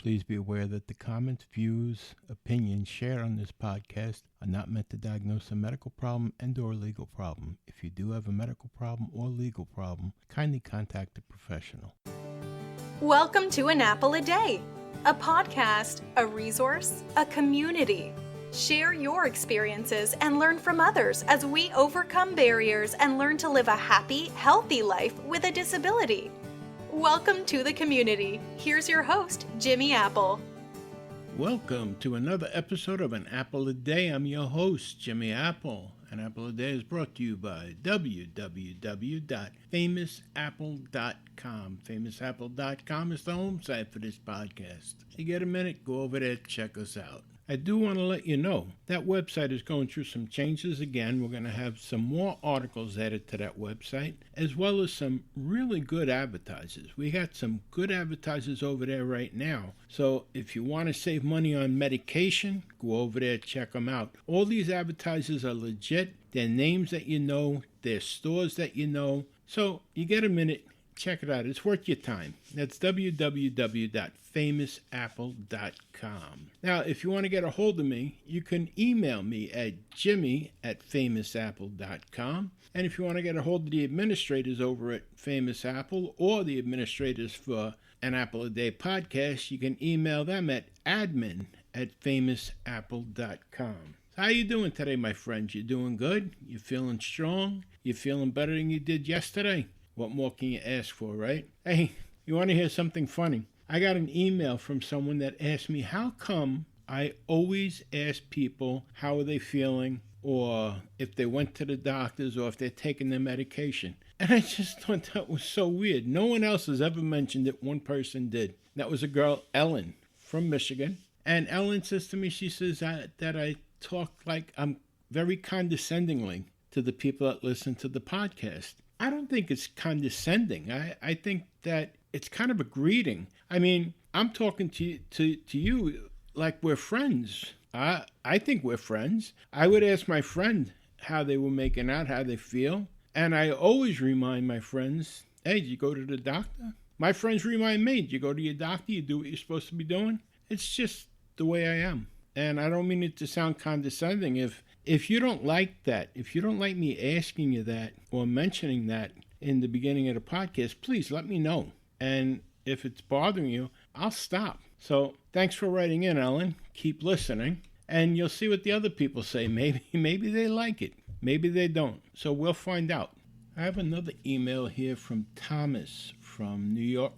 Please be aware that the comments, views, opinions shared on this podcast are not meant to diagnose a medical problem and/or legal problem. If you do have a medical problem or legal problem, kindly contact a professional. Welcome to An Apple a Day, a podcast, a resource, a community. Share your experiences and learn from others as we overcome barriers and learn to live a happy, healthy life with a disability. Welcome to the community. Here's your host, Jimmy Apple. Welcome to another episode of An Apple a Day. I'm your host, Jimmy Apple. An Apple a Day is brought to you by www.famousapple.com. Famousapple.com is the home site for this podcast. You get a minute, go over there, check us out. I do want to let you know that website is going through some changes again. We're going to have some more articles added to that website, as well as some really good advertisers. We got some good advertisers over there right now. So if you want to save money on medication, go over there, check them out. All these advertisers are legit. They're names that you know. They're stores that you know. So you get a minute, check it out. It's worth your time. That's www.famousapple.com. Now, if you want to get a hold of me, you can email me at jimmy@famousapple.com. And if you want to get a hold of the administrators over at Famous Apple or the administrators for An Apple a Day podcast, you can email them at admin@famousapple.com. How you doing today, my friends? You doing good? You feeling strong? You feeling better than you did yesterday? What more can you ask for, right? Hey, you want to hear something funny? I got an email from someone that asked me, how come I always ask people how are they feeling, or if they went to the doctors, or if they're taking their medication. And I just thought that was so weird. No one else has ever mentioned it. One person did. That was a girl, Ellen, from Michigan. And Ellen says to me, she says that I talk like I'm very condescendingly to the people that listen to the podcast. I don't think it's condescending. I think that it's kind of a greeting. I mean, I'm talking to you like we're friends. I think we're friends. I would ask my friend how they were making out, how they feel. And I always remind my friends, hey, did you go to the doctor? My friends remind me, did you go to your doctor? You do what you're supposed to be doing? It's just the way I am. And I don't mean it to sound condescending. If you don't like that, if you don't like me asking you that or mentioning that in the beginning of the podcast, please let me know. And if it's bothering you, I'll stop. So thanks for writing in, Ellen. Keep listening. And you'll see what the other people say. Maybe they like it. Maybe they don't. So we'll find out. I have another email here from Thomas from New York.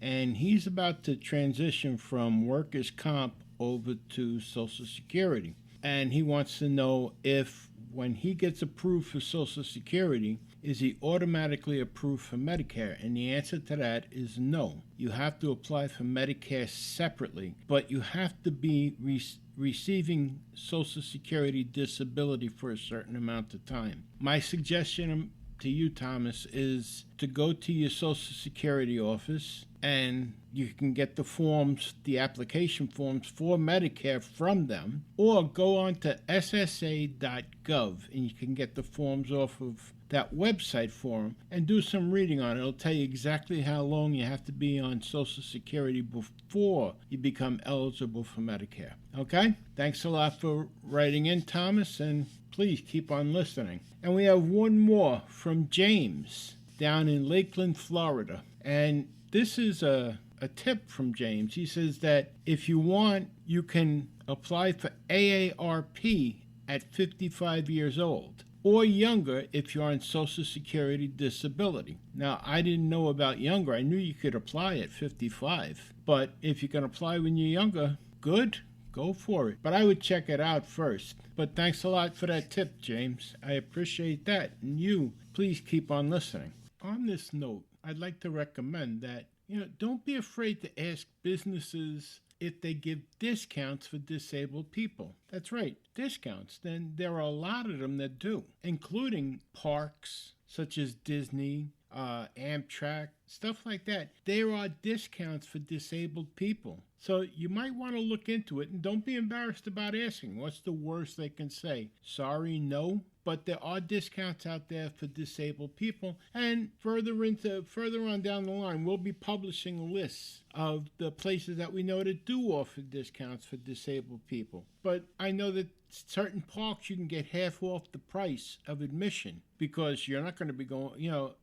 And he's about to transition from workers' comp over to Social Security. And he wants to know if, when he gets approved for Social Security, is he automatically approved for Medicare? And the answer to that is no. You have to apply for Medicare separately, but you have to be receiving Social Security disability for a certain amount of time. My suggestion to you, Thomas, is to go to your Social Security office and you can get the forms, the application forms for Medicare from them, or go on to ssa.gov and you can get the forms off of that website for them and do some reading on it. It'll tell you exactly how long you have to be on Social Security before you become eligible for Medicare. Okay? Thanks a lot for writing in, Thomas, and please keep on listening. And we have one more from James down in Lakeland, Florida. And this is a tip from James. He says that if you want, you can apply for AARP at 55 years old or younger if you're on Social Security disability. Now, I didn't know about younger. I knew you could apply at 55. But if you can apply when you're younger, good. Go for it. But I would check it out first. But thanks a lot for that tip, James. I appreciate that. And you, please keep on listening. On this note, I'd like to recommend that, don't be afraid to ask businesses if they give discounts for disabled people. That's right, discounts. Then there are a lot of them that do, including parks such as Disney, Amtrak, stuff like that. There are discounts for disabled people. So you might want to look into it, and don't be embarrassed about asking. What's the worst they can say? Sorry, no? but there are discounts out there for disabled people. And further on down the line, we'll be publishing lists of the places that we know that do offer discounts for disabled people. But I know that certain parks you can get half off the price of admission because you're not going to be going,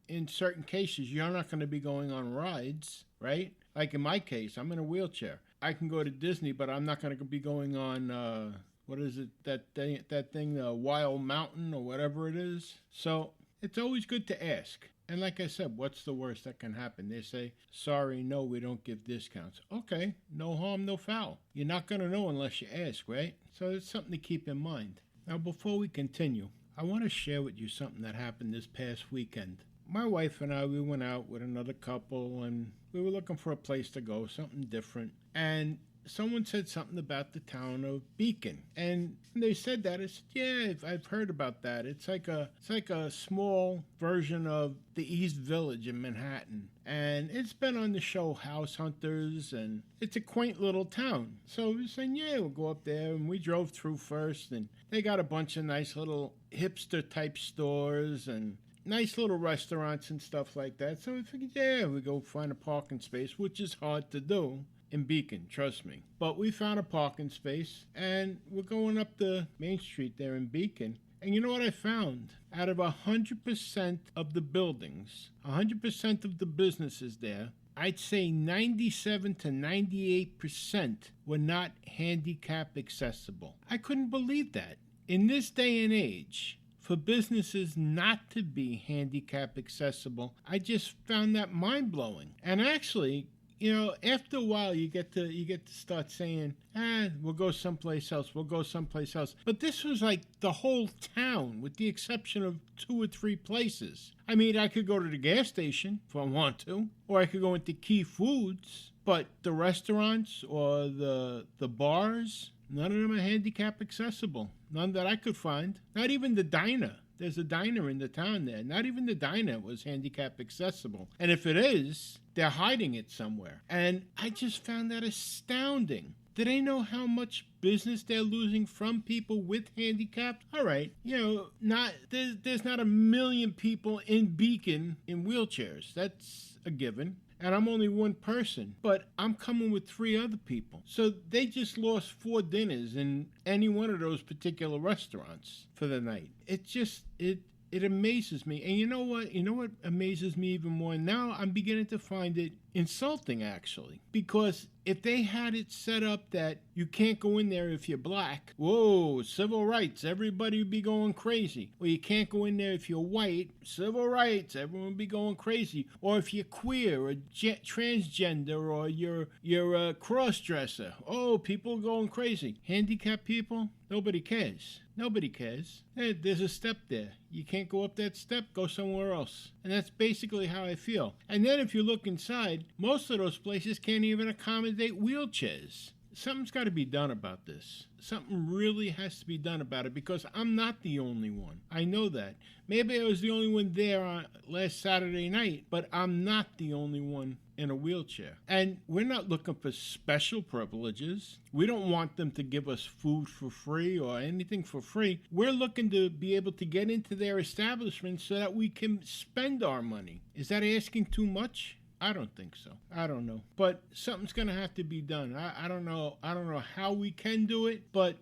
in certain cases, you're not going to be going on rides, right? Like in my case, I'm in a wheelchair. I can go to Disney, but I'm not going to be going on, what is it, that thing, Wild Mountain or whatever it is. So it's always good to ask. And like I said, what's the worst that can happen? They say, sorry, no, we don't give discounts. Okay, no harm, no foul. You're not going to know unless you ask, right? So it's something to keep in mind. Now, before we continue, I want to share with you something that happened this past weekend. My wife and I, we went out with another couple, and we were looking for a place to go, something different. And someone said something about the town of Beacon. And when they said that, I said, yeah, I've heard about that. It's like a small version of the East Village in Manhattan. And it's been on the show House Hunters, and it's a quaint little town. So we said, yeah, we'll go up there. And we drove through first, and they got a bunch of nice little hipster-type stores and nice little restaurants and stuff like that. So we figured, yeah, we go find a parking space, which is hard to do in Beacon, trust me. But we found a parking space, and we're going up the main street there in Beacon. And you know what I found? Out of 100% of the buildings, 100% of the businesses there, I'd say 97 to 98% were not handicap accessible. I couldn't believe that. In this day and age, for businesses not to be handicap accessible, I just found that mind-blowing. And actually, after a while, you get to start saying, we'll go someplace else. But this was like the whole town, with the exception of 2 or 3 places. I mean, I could go to the gas station if I want to, or I could go into Key Foods. But the restaurants or the bars, none of them are handicap accessible. None that I could find. Not even the diner. There's a diner in the town there. Not even the diner was handicap accessible. And if it is, they're hiding it somewhere. And I just found that astounding. Do they know how much business they're losing from people with handicaps? All right, there's not a million people in Beacon in wheelchairs. That's a given. And I'm only one person, but I'm coming with 3 other people. So they just lost 4 dinners in any one of those particular restaurants for the night. It amazes me. And you know what? You know what amazes me even more? Now I'm beginning to find it insulting, actually. Because if they had it set up that you can't go in there if you're black, whoa, civil rights, everybody would be going crazy. Or you can't go in there if you're white, civil rights, everyone would be going crazy. Or if you're queer or transgender or you're a cross-dresser, oh, people are going crazy. Handicapped people, nobody cares. Nobody cares. Hey, there's a step there. You can't go up that step, go somewhere else. And that's basically how I feel. And then if you look inside, most of those places can't even accommodate wheelchairs. Something's got to be done about this. Something really has to be done about it because I'm not the only one. I know that. Maybe I was the only one there on last Saturday night, but I'm not the only one in a wheelchair. And we're not looking for special privileges. We don't want them to give us food for free or anything for free. We're looking to be able to get into their establishment so that we can spend our money. Is that asking too much? I don't think so. I don't know. But something's going to have to be done. I don't know. I don't know how we can do it, but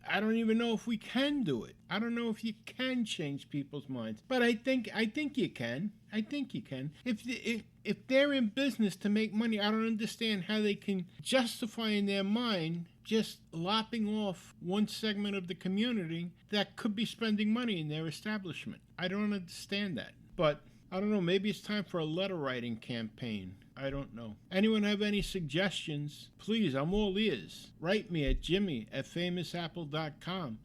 I don't even know if we can do it. I don't know if you can change people's minds. But I think you can. I think you can. If they're in business to make money, I don't understand how they can justify in their mind just lopping off one segment of the community that could be spending money in their establishment. I don't understand that. But I don't know, maybe it's time for a letter writing campaign. I don't know. Anyone have any suggestions? Please, I'm all ears. Write me at jimmy@famousapple.com.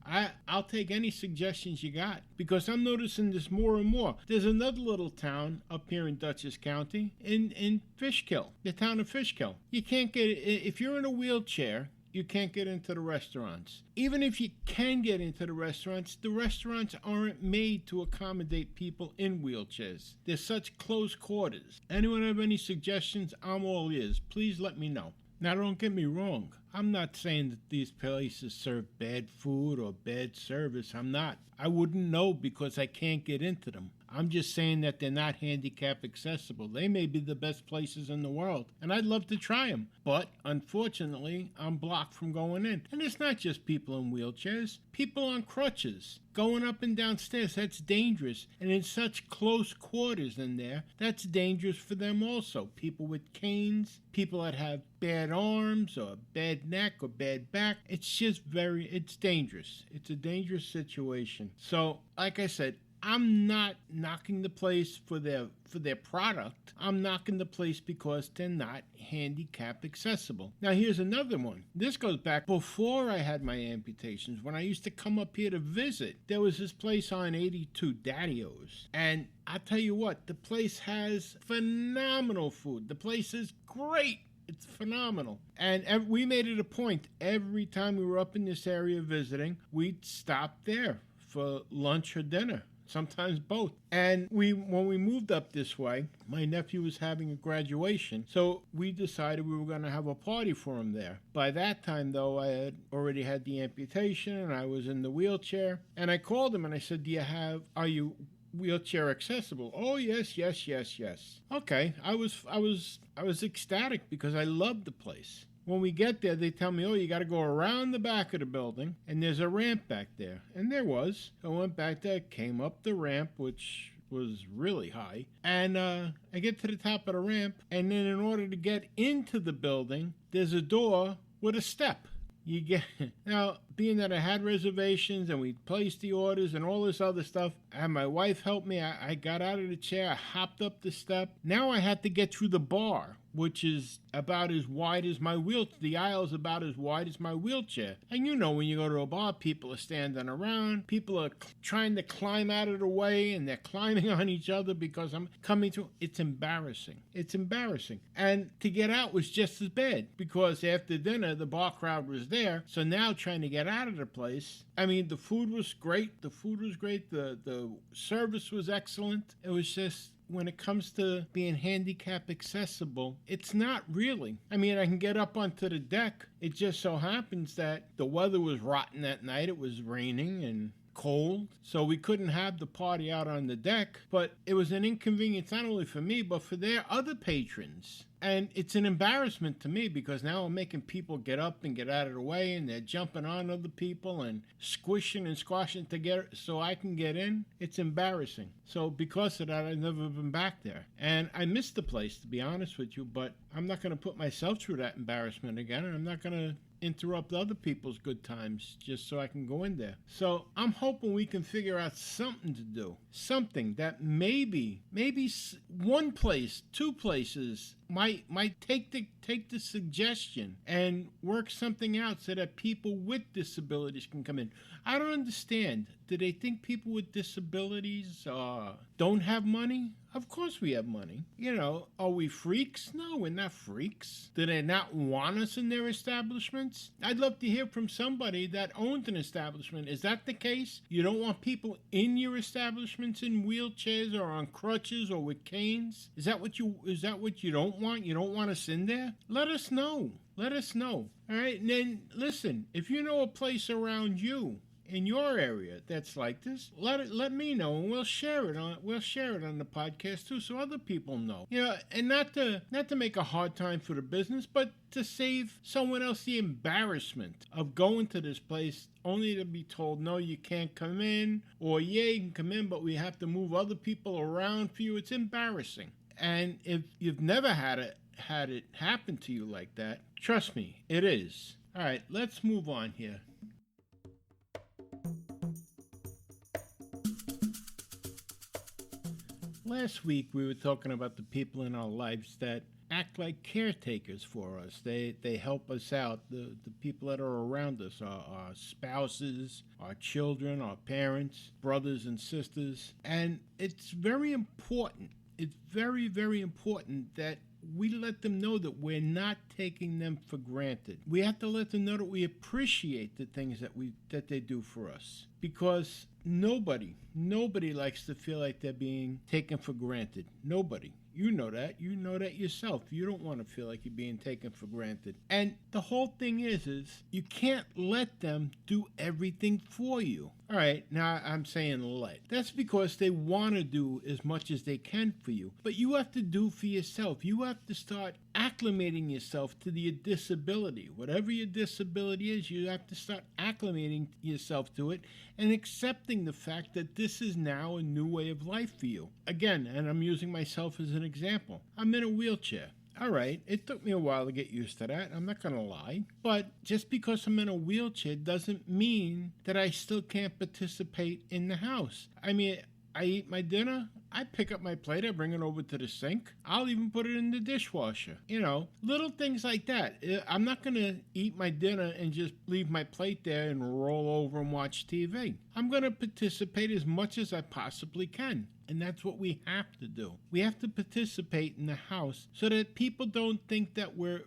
I'll take any suggestions you got because I'm noticing this more and more. There's another little town up here in Dutchess County in Fishkill, the town of Fishkill. You can't get, if you're in a wheelchair, you can't get into the restaurants. Even if you can get into the restaurants aren't made to accommodate people in wheelchairs. They're such close quarters. Anyone have any suggestions? I'm all ears. Please let me know. Now, don't get me wrong. I'm not saying that these places serve bad food or bad service. I'm not. I wouldn't know because I can't get into them. I'm just saying that they're not handicap accessible. They may be the best places in the world, and I'd love to try them. But unfortunately, I'm blocked from going in. And it's not just people in wheelchairs, people on crutches. Going up and down stairs, that's dangerous. And in such close quarters in there, that's dangerous for them also. People with canes, people that have bad arms or bad neck or bad back. It's dangerous. It's a dangerous situation. So, like I said, I'm not knocking the place for their product. I'm knocking the place because they're not handicap accessible. Now here's another one. This goes back before I had my amputations. When I used to come up here to visit, there was this place on 82, Daddy-O's. And I tell you what, the place has phenomenal food. The place is great. It's phenomenal. And we made it a point every time we were up in this area visiting, we'd stop there for lunch or dinner. Sometimes both. And when we moved up this way, my nephew was having a graduation, so we decided we were going to have a party for him there. By that time, though, I had already had the amputation, and I was in the wheelchair. And I called him and I said, are you wheelchair accessible? Oh, yes. Okay, I was ecstatic because I loved the place. When we get there, they tell me, you got to go around the back of the building, and there's a ramp back there. And there was. I went back there, came up the ramp, which was really high, and I get to the top of the ramp, and then in order to get into the building, there's a door with a step. Now, being that I had reservations and we placed the orders and all this other stuff, I had my wife help me. I got out of the chair, I hopped up the step. Now I had to get through the bar, which is about as wide as my wheelchair. The aisle is about as wide as my wheelchair. And you know, when you go to a bar, people are standing around. People are trying to climb out of the way, and they're climbing on each other because I'm coming through. It's embarrassing. It's embarrassing. And to get out was just as bad because after dinner, the bar crowd was there. So now trying to get out of the place, I mean, the food was great. The service was excellent. It was just, when it comes to being handicap accessible, it's not really. I mean, I can get up onto the deck. It just so happens that the weather was rotten that night. It was raining and cold, so we couldn't have the party out on the deck, but it was an inconvenience not only for me, but for their other patrons. And it's an embarrassment to me because now I'm making people get up and get out of the way, and they're jumping on other people and squishing and squashing together so I can get in. It's embarrassing. So because of that, I've never been back there. And I miss the place, to be honest with you, but I'm not going to put myself through that embarrassment again, and I'm not going to interrupt other people's good times just so I can go in there. So I'm hoping we can figure out something to do. Something that maybe one place, two places might take the suggestion and work something out so that people with disabilities can come in. I don't understand. Do they think people with disabilities don't have money? Of course we have money. You know, are we freaks? No, we're not freaks. Do they not want us in their establishments? I'd love to hear from somebody that owns an establishment. Is that the case? You don't want people in your establishments in wheelchairs or on crutches or with canes? Is that what you don't want? You don't want us in there? Let us know. Let us know. All right, and then listen, if you know a place around you in your area that's like this, let me know, and we'll share it on the podcast too, so other people know. You know, and not to make a hard time for the business, but to save someone else the embarrassment of going to this place only to be told, no, you can't come in, or yeah, you can come in, but we have to move other people around for you. It's embarrassing. And if you've never had it happen to you like that, trust me, it is. All right, let's move on here. Last week, we were talking about the people in our lives that act like caretakers for us. They help us out, the people that are around us, our spouses, our children, our parents, brothers and sisters. And it's very important. It's very, very important that we let them know that we're not taking them for granted. We have to let them know that we appreciate the things that they do for us. Because nobody likes to feel like they're being taken for granted. Nobody. You know that. You know that yourself. You don't want to feel like you're being taken for granted. And the whole thing is you can't let them do everything for you. All right, now I'm saying let. That's because they want to do as much as they can for you. But you have to do for yourself. You have to start acclimating yourself to your disability. Whatever your disability is, you have to start acclimating yourself to it and accepting the fact that this is now a new way of life for you. Again, and I'm using myself as an example. I'm in a wheelchair. All right, it took me a while to get used to that, I'm not going to lie. But just because I'm in a wheelchair doesn't mean that I still can't participate in the house. I mean, I eat my dinner, I pick up my plate, I bring it over to the sink. I'll even put it in the dishwasher. You know, little things like that. I'm not going to eat my dinner and just leave my plate there and roll over and watch TV. I'm going to participate as much as I possibly can. And that's what we have to do. We have to participate in the house so that people don't think that we're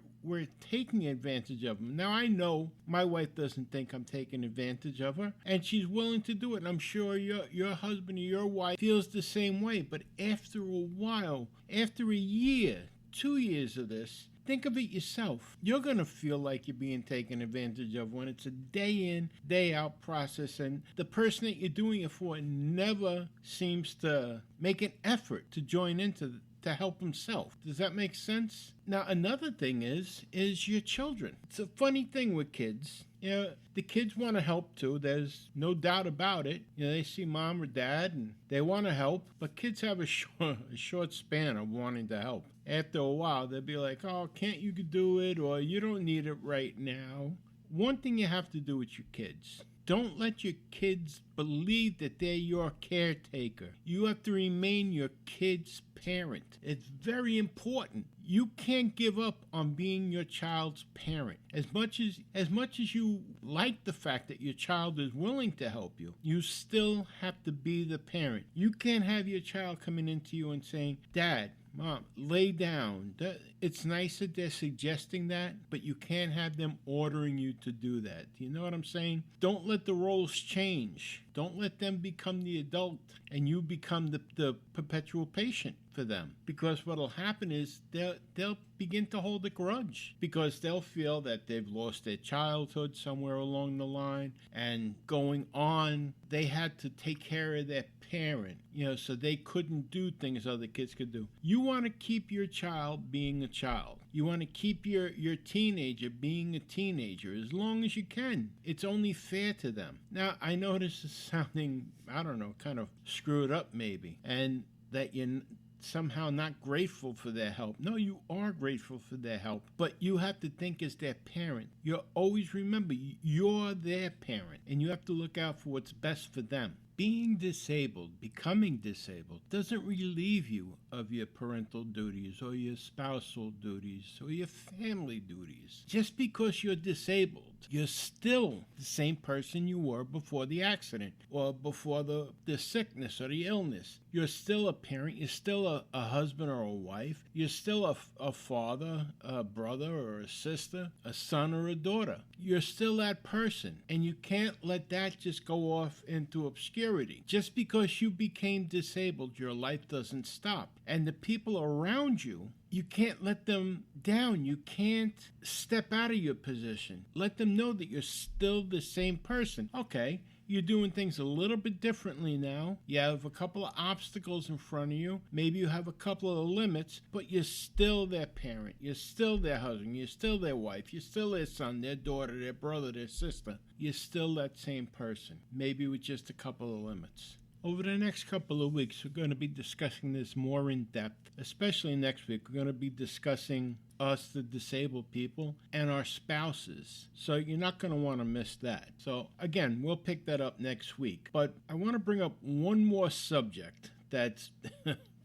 taking advantage of them. Now, I know my wife doesn't think I'm taking advantage of her, and she's willing to do it. And I'm sure your husband or your wife feels the same way. But after a while, after a year, 2 years of this, think of it yourself. You're going to feel like you're being taken advantage of when it's a day in, day out process, and the person that you're doing it for never seems to make an effort to join into to help himself. Does that make sense? Now, another thing is your children. It's a funny thing with kids. You know, the kids want to help too. There's no doubt about it. You know, they see mom or dad and they want to help, but kids have a short span of wanting to help. After a while, they'll be like, oh, can't you do it? Or you don't need it right now. One thing you have to do with your kids, don't let your kids believe that they're your caretaker. You have to remain your kid's parent. It's very important. You can't give up on being your child's parent. As much as you like the fact that your child is willing to help you, you still have to be the parent. You can't have your child coming into you and saying, Dad, Mom, lay down. It's nice that they're suggesting that, but you can't have them ordering you to do that. Do you know what I'm saying? Don't let the roles change. Don't let them become the adult and you become the perpetual patient for them. Because what'll happen is they'll begin to hold a grudge because they'll feel that they've lost their childhood somewhere along the line, and going on, they had to take care of their parent, you know, so they couldn't do things other kids could do. You want to keep your child being a child. You want to keep your teenager being a teenager as long as you can. It's only fair to them. Now, I know this is sounding, I don't know, kind of screwed up maybe, and that you're somehow not grateful for their help. No, you are grateful for their help, but you have to think as their parent. You always remember, you're their parent, and you have to look out for what's best for them. Being disabled, becoming disabled, doesn't relieve you of your parental duties or your spousal duties or your family duties. Just because you're disabled, you're still the same person you were before the accident or before the sickness or the illness. You're still a parent. You're still a husband or a wife. You're still a father, a brother or a sister, a son or a daughter. You're still that person, and you can't let that just go off into obscurity. Just because you became disabled, your life doesn't stop. And the people around you, you can't let them down. You can't step out of your position. Let them know that you're still the same person. Okay, you're doing things a little bit differently now. You have a couple of obstacles in front of you. Maybe you have a couple of limits, but you're still their parent. You're still their husband. You're still their wife. You're still their son, their daughter, their brother, their sister. You're still that same person, maybe with just a couple of limits. Over the next couple of weeks, we're going to be discussing this more in depth. Especially next week, we're going to be discussing us, the disabled people, and our spouses. So you're not going to want to miss that. So again, we'll pick that up next week. But I want to bring up one more subject that's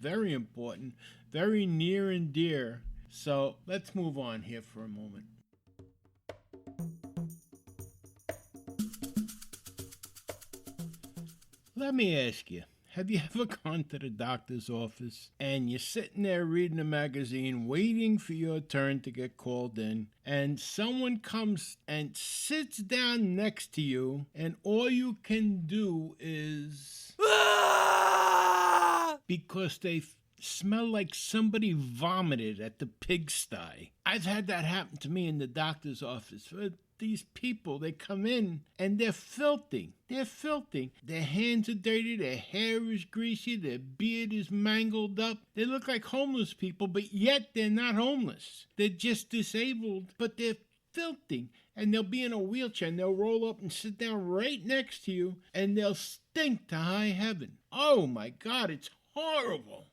very important, very near and dear. So let's move on here for a moment. Let me ask you, have you ever gone to the doctor's office and you're sitting there reading a magazine waiting for your turn to get called in, and someone comes and sits down next to you and all you can do is because smell like somebody vomited at the pigsty. I've had that happen to me in the doctor's office. These people, they come in and they're filthy. They're filthy. Their hands are dirty, their hair is greasy, their beard is mangled up. They look like homeless people, but yet they're not homeless. They're just disabled, but they're filthy. And they'll be in a wheelchair and they'll roll up and sit down right next to you and they'll stink to high heaven. Oh my God, it's horrible.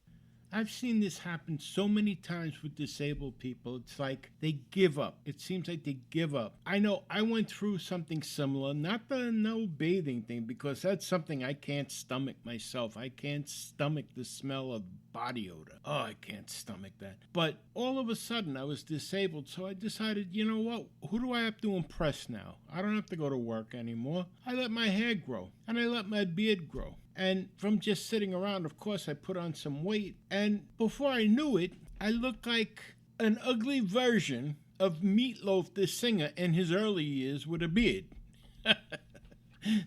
I've seen this happen so many times with disabled people. It's like they give up. It seems like they give up. I know I went through something similar, not the no bathing thing, because that's something I can't stomach myself. I can't stomach the smell of body odor. Oh, I can't stomach that. But all of a sudden I was disabled, so I decided, you know what? Who do I have to impress now? I don't have to go to work anymore. I let my hair grow and I let my beard grow. And from just sitting around, of course, I put on some weight. And before I knew it, I looked like an ugly version of Meatloaf, the singer, in his early years with a beard.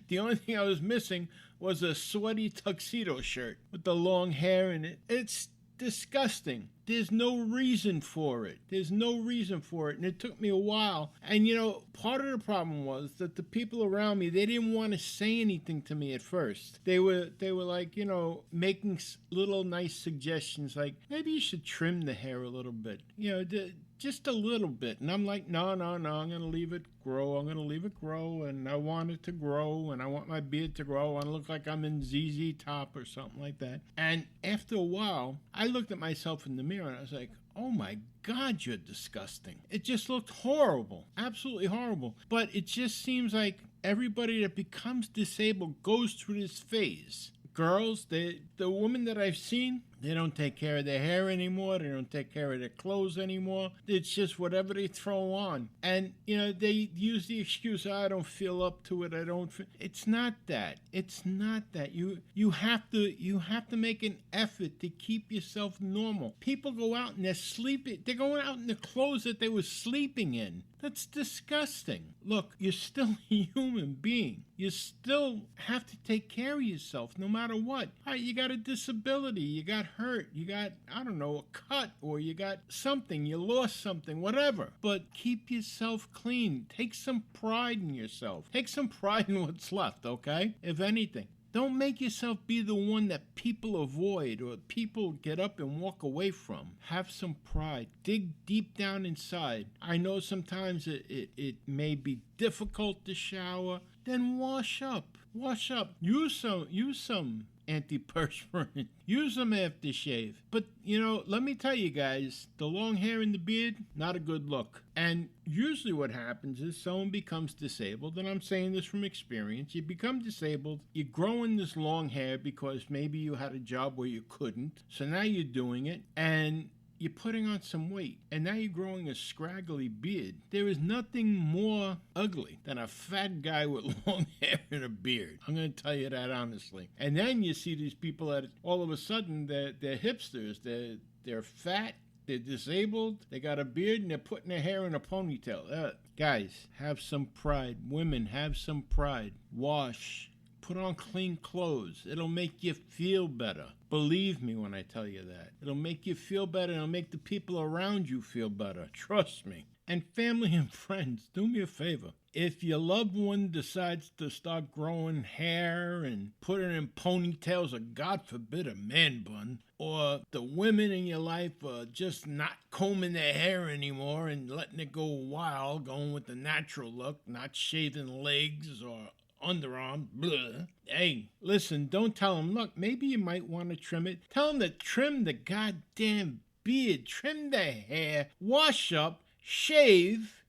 The only thing I was missing was a sweaty tuxedo shirt with the long hair in it. It's disgusting. There's no reason for it. There's no reason for it. And it took me a while. And, you know, part of the problem was that the people around me, they didn't want to say anything to me at first. They were like, you know, making little nice suggestions like, maybe you should trim the hair a little bit. You know, just a little bit. And I'm like, no, I'm going to leave it grow. I'm going to leave it grow. And I want it to grow. And I want my beard to grow. I want to look like I'm in ZZ Top or something like that. And after a while, I looked at myself in the mirror and I was like, oh my God, you're disgusting. It just looked horrible. Absolutely horrible. But it just seems like everybody that becomes disabled goes through this phase. Girls, the women that I've seen, they don't take care of their hair anymore. They don't take care of their clothes anymore. It's just whatever they throw on. And, you know, they use the excuse, I don't feel up to it. It's not that. It's not that. You have to make an effort to keep yourself normal. People go out and they're sleeping. They're going out in the clothes that they were sleeping in. That's disgusting. Look, you're still a human being. You still have to take care of yourself no matter what. All right, you got a disability. You got hurt. You got, I don't know, a cut, or you got something. You lost something, whatever. But keep yourself clean. Take some pride in yourself. Take some pride in what's left, okay? If anything. Don't make yourself be the one that people avoid or people get up and walk away from. Have some pride. Dig deep down inside. I know sometimes it may be difficult to shower. Then wash up. Wash up. Use some antiperspirant. Use some aftershave. But, you know, let me tell you guys, the long hair and the beard, not a good look. And usually what happens is someone becomes disabled, and I'm saying this from experience. You become disabled, you're growing this long hair because maybe you had a job where you couldn't, so now you're doing it, and you're putting on some weight, and now you're growing a scraggly beard. There is nothing more ugly than a fat guy with long hair and a beard. I'm going to tell you that honestly. And then you see these people that all of a sudden they're hipsters. They're fat, they're disabled, they got a beard, and they're putting their hair in a ponytail. Guys, have some pride. Women, have some pride. Wash. Put on clean clothes. It'll make you feel better. Believe me when I tell you that. It'll make you feel better. It'll make the people around you feel better. Trust me. And family and friends, do me a favor. If your loved one decides to start growing hair and put it in ponytails, or God forbid a man bun, or the women in your life are just not combing their hair anymore and letting it go wild, going with the natural look, not shaving legs or underarm, blah. Hey, listen, don't tell them, look, maybe you might want to trim it. Tell them to trim the goddamn beard, trim the hair, wash up, shave,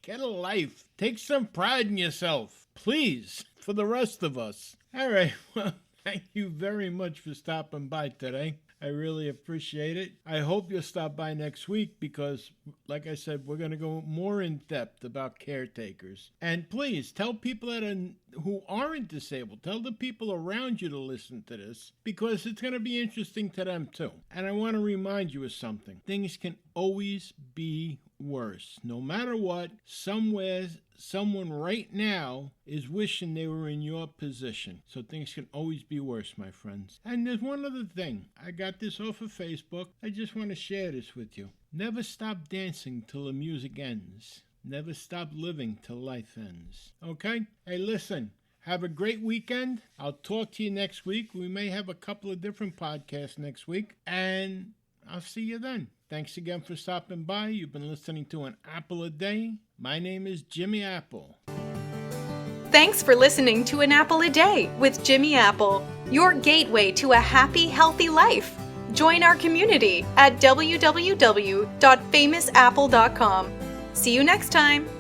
get a life. Take some pride in yourself, please, for the rest of us. All right, well, thank you very much for stopping by today. I really appreciate it. I hope you'll stop by next week because, like I said, we're going to go more in depth about caretakers. And please tell people that are who aren't disabled. Tell the people around you to listen to this because it's going to be interesting to them too. And I want to remind you of something. Things can always be worse. No matter what, somewhere, someone right now is wishing they were in your position. So things can always be worse, my friends. And there's one other thing. I got this off of Facebook. I just want to share this with you. Never stop dancing till the music ends. Never stop living till life ends. Okay? Hey, listen. Have a great weekend. I'll talk to you next week. We may have a couple of different podcasts next week. And I'll see you then. Thanks again for stopping by. You've been listening to An Apple a Day. My name is Jimmy Apple. Thanks for listening to An Apple a Day with Jimmy Apple, your gateway to a happy, healthy life. Join our community at www.famousapple.com. See you next time.